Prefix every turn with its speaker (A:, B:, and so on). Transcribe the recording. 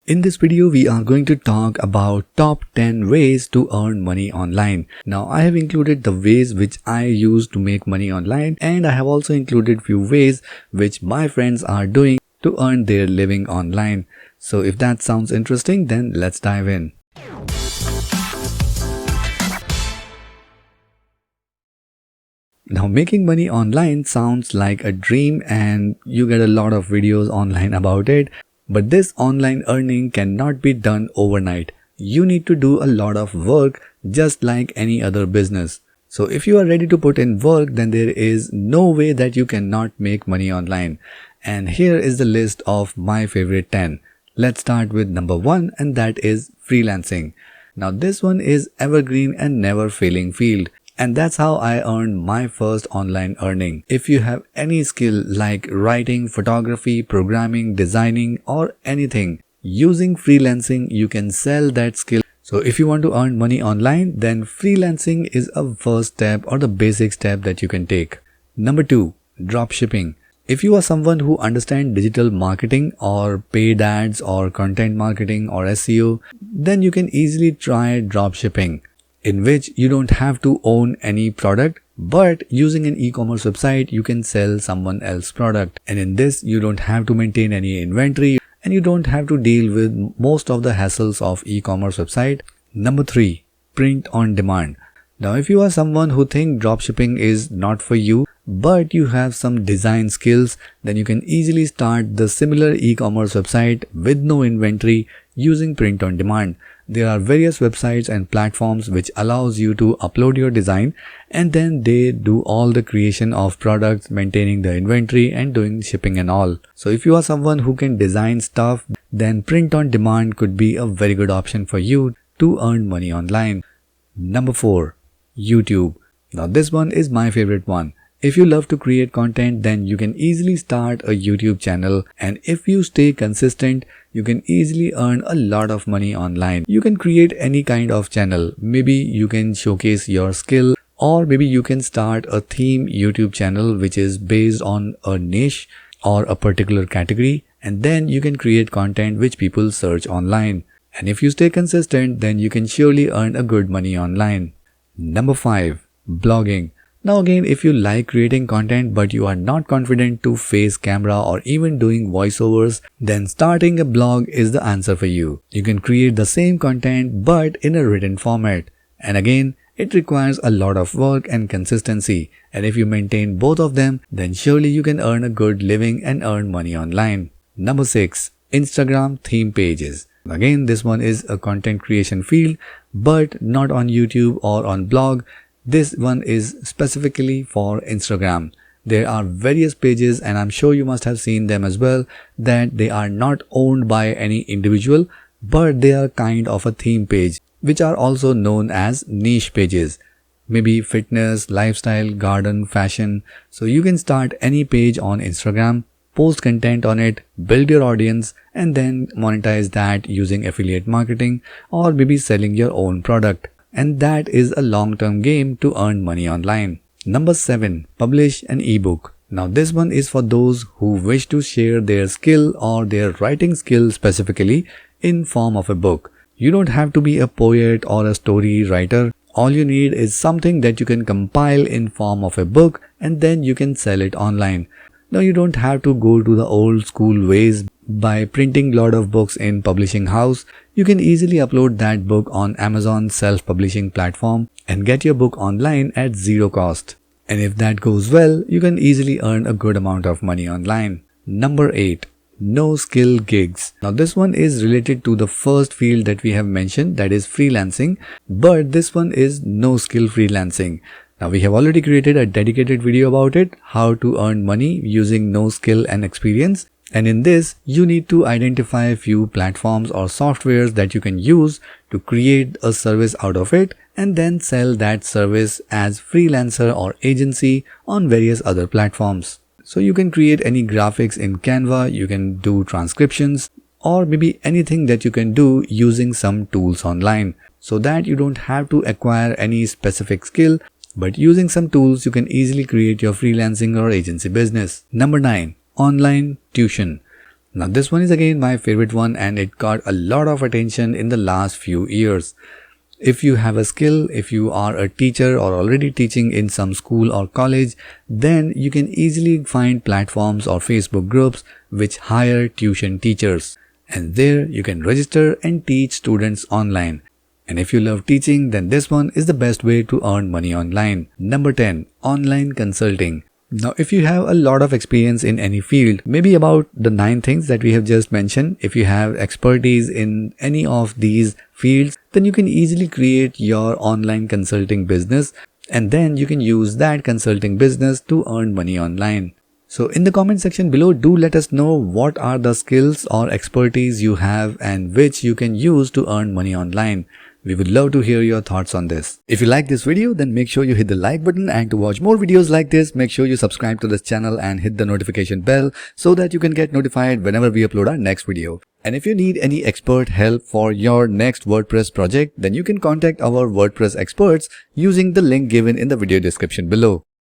A: In this video, we are going to talk about top 10 ways to earn money online. Now, I have included the ways which I use to make money online, and I have also included few ways which my friends are doing to earn their living online. So if that sounds interesting, then let's dive in. Now, making money online sounds like a dream and you get a lot of videos online about it. But this online earning cannot be done overnight. You need to do a lot of work just like any other business. So if you are ready to put in work, then there is no way that you cannot make money online. And here is the list of my favorite 10. Let's start with number 1, and that is freelancing. Now this one is evergreen and never failing field. And that's how I earned my first online earning. If you have any skill like writing, photography, programming, designing, or anything, using freelancing, you can sell that skill. So if you want to earn money online, then freelancing is a first step or the basic step that you can take. Number 2, dropshipping. If you are someone who understands digital marketing or paid ads or content marketing or SEO, then you can easily try dropshipping, in which you don't have to own any product, but using an e-commerce website, you can sell someone else's product. And in this, you don't have to maintain any inventory and you don't have to deal with most of the hassles of e-commerce website. Number 3, print on demand. Now, if you are someone who thinks dropshipping is not for you, but you have some design skills, then you can easily start the similar e-commerce website with no inventory using print on demand. There are various websites and platforms which allows you to upload your design and then they do all the creation of products, maintaining the inventory and doing shipping and all. So if you are someone who can design stuff, then print on demand could be a very good option for you to earn money online. Number 4, YouTube. Now this one is my favorite one. If you love to create content, then you can easily start a YouTube channel, and if you stay consistent, you can easily earn a lot of money online. You can create any kind of channel. Maybe you can showcase your skill, or maybe you can start a theme YouTube channel which is based on a niche or a particular category, and then you can create content which people search online. And if you stay consistent, then you can surely earn a good money online. Number 5, blogging. Now again, if you like creating content but you are not confident to face camera or even doing voiceovers, then starting a blog is the answer for you. You can create the same content but in a written format. And again, it requires a lot of work and consistency. And if you maintain both of them, then surely you can earn a good living and earn money online. Number 6, Instagram theme pages. Again, this one is a content creation field, but not on YouTube or on blog. This one is specifically for Instagram. There are various pages, and I'm sure you must have seen them as well, that they are not owned by any individual, but they are kind of a theme page, which are also known as niche pages. Maybe fitness, lifestyle, garden, fashion. So you can start any page on Instagram, post content on it, build your audience, and then monetize that using affiliate marketing or maybe selling your own product. And that is a long-term game to earn money online. Number 7, publish an ebook. Now this one is for those who wish to share their skill or their writing skill specifically in form of a book. You don't have to be a poet or a story writer. All you need is something that you can compile in form of a book and then you can sell it online. Now you don't have to go to the old school ways by printing lot of books in publishing house. You can easily upload that book on Amazon self-publishing platform and get your book online at zero cost. And if that goes well, you can easily earn a good amount of money online. Number 8, no skill gigs. Now this one is related to the first field that we have mentioned, that is freelancing, but this one is no skill freelancing. Now we have already created a dedicated video about it, how to earn money using no skill and experience. And in this, you need to identify a few platforms or softwares that you can use to create a service out of it and then sell that service as freelancer or agency on various other platforms. So you can create any graphics in Canva, you can do transcriptions, or maybe anything that you can do using some tools online, so that you don't have to acquire any specific skill, but using some tools you can easily create your freelancing or agency business. Number 9, online tuition. Now this one is again my favorite one and it got a lot of attention in the last few years. If you have a skill, if you are a teacher or already teaching in some school or college, then you can easily find platforms or Facebook groups which hire tuition teachers. And there you can register and teach students online. And if you love teaching, then this one is the best way to earn money online. Number 10. Online consulting. Now, if you have a lot of experience in any field, maybe about the 9 things that we have just mentioned, if you have expertise in any of these fields, then you can easily create your online consulting business and then you can use that consulting business to earn money online. So in the comment section below, do let us know what are the skills or expertise you have and which you can use to earn money online. We would love to hear your thoughts on this. If you like this video, then make sure you hit the like button, and to watch more videos like this, make sure you subscribe to this channel and hit the notification bell so that you can get notified whenever we upload our next video. And if you need any expert help for your next WordPress project, then you can contact our WordPress experts using the link given in the video description below.